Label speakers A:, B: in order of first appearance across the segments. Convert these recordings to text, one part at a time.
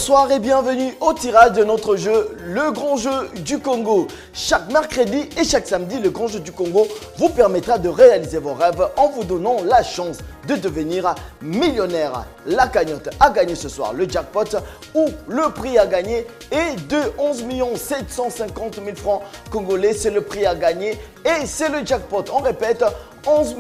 A: Bonsoir et bienvenue au tirage de notre jeu, le grand jeu du Congo. Chaque mercredi et chaque samedi, le grand jeu du Congo vous permettra de réaliser vos rêves en vous donnant la chance de devenir millionnaire. La cagnotte à gagner ce soir, le jackpot ou le prix à gagner est de 11 750 000 francs congolais. C'est le prix à gagner et c'est le jackpot. On répète, 11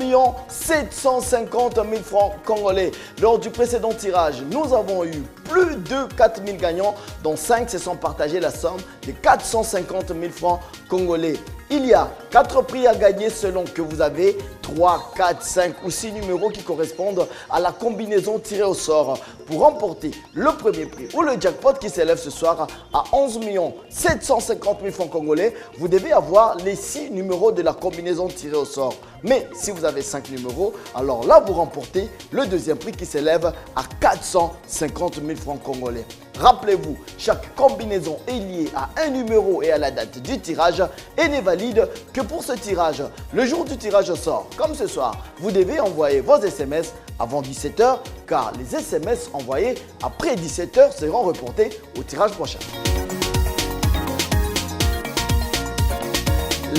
A: 750 000 francs congolais. Lors du précédent tirage, nous avons eu plus de 4 000 gagnants, dont 5 se sont partagés la somme de 450 000 francs congolais. Il y a 4 prix à gagner selon que vous avez 3, 4, 5 ou 6 numéros qui correspondent à la combinaison tirée au sort. Pour remporter le premier prix ou le jackpot qui s'élève ce soir à 11 750 000 francs congolais, vous devez avoir les 6 numéros de la combinaison tirée au sort. Mais si vous avez 5 numéros, alors là vous remportez le deuxième prix qui s'élève à 450 000 francs congolais. Rappelez-vous, chaque combinaison est liée à un numéro et à la date du tirage et n'est valide que pour ce tirage. Le jour du tirage au sort, comme ce soir, vous devez envoyer vos SMS avant 17 h car les SMS envoyés après 17 h seront reportés au tirage prochain.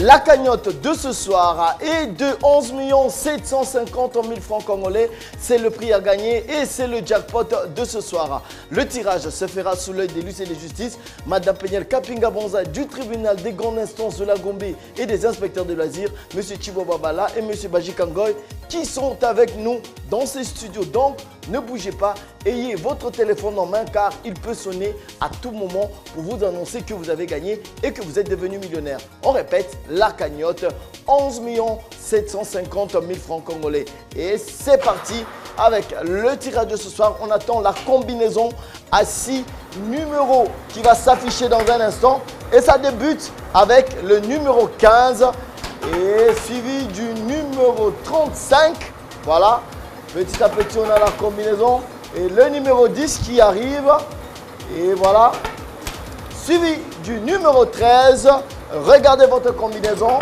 A: La cagnotte de ce soir est de 11 750 000 francs congolais. C'est le prix à gagner et c'est le jackpot de ce soir. Le tirage se fera sous l'œil des l'huissier de justice, Madame Peniel Kapinga Bonza du tribunal des grandes instances de la Gombe et des inspecteurs de loisirs, M. Chibo Babala et M. Baji Kangoy, qui sont avec nous dans ces studios. Donc, ne bougez pas, ayez votre téléphone en main car il peut sonner à tout moment pour vous annoncer que vous avez gagné et que vous êtes devenu millionnaire. On répète, la cagnotte, 11 750 000 francs congolais. Et c'est parti avec le tirage de ce soir. On attend la combinaison à 6 numéros qui va s'afficher dans un instant. Et ça débute avec le numéro 15 et suivi du numéro 35. Voilà. Petit à petit, on a la combinaison et le numéro 10 qui arrive. Et voilà. Suivi du numéro 13. Regardez votre combinaison.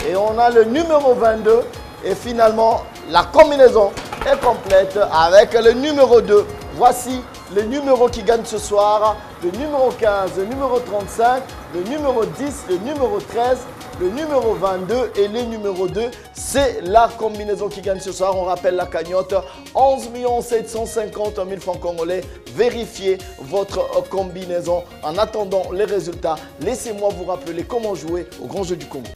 A: Et on a le numéro 22. Et finalement, la combinaison est complète avec le numéro 2. Voici le numéro qui gagne ce soir. Le numéro 15, le numéro 35, le numéro 10, le numéro 13. Le numéro 22 et le numéro 2, c'est la combinaison qui gagne ce soir. On rappelle la cagnotte, 11 750 000 francs congolais. Vérifiez votre combinaison. En attendant les résultats, laissez-moi vous rappeler comment jouer au grand jeu du Congo.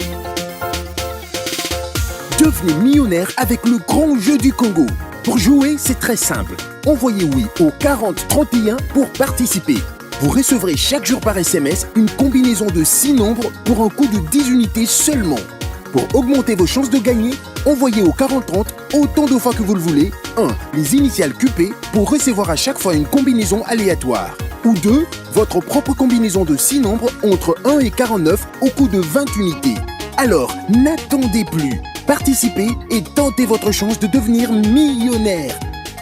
B: Devenez millionnaire avec le grand jeu du Congo. Pour jouer, c'est très simple. Envoyez oui au 40 31 pour participer. Vous recevrez chaque jour par SMS une combinaison de 6 nombres pour un coût de 10 unités seulement. Pour augmenter vos chances de gagner, envoyez au 40-30 autant de fois que vous le voulez. 1. Les initiales QP pour recevoir à chaque fois une combinaison aléatoire. Ou 2. Votre propre combinaison de 6 nombres entre 1 et 49 au coût de 20 unités. Alors, n'attendez plus. Participez et tentez votre chance de devenir millionnaire.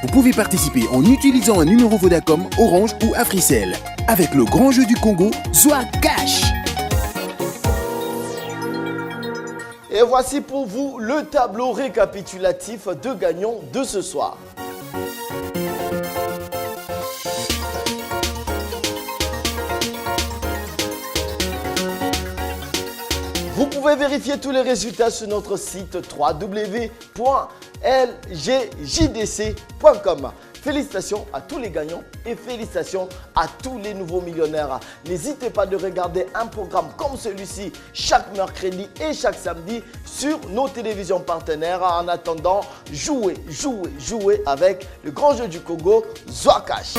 B: Vous pouvez participer en utilisant un numéro Vodacom, Orange ou Africell. Avec le grand jeu du Congo, Zoa Cash.
A: Et voici pour vous le tableau récapitulatif de gagnants de ce soir. Vous pouvez vérifier tous les résultats sur notre site www.lgjdc.com. Félicitations à tous les gagnants et félicitations à tous les nouveaux millionnaires. N'hésitez pas de regarder un programme comme celui-ci chaque mercredi et chaque samedi sur nos télévisions partenaires. En attendant, jouez avec le grand jeu du Congo, Zoa Cash.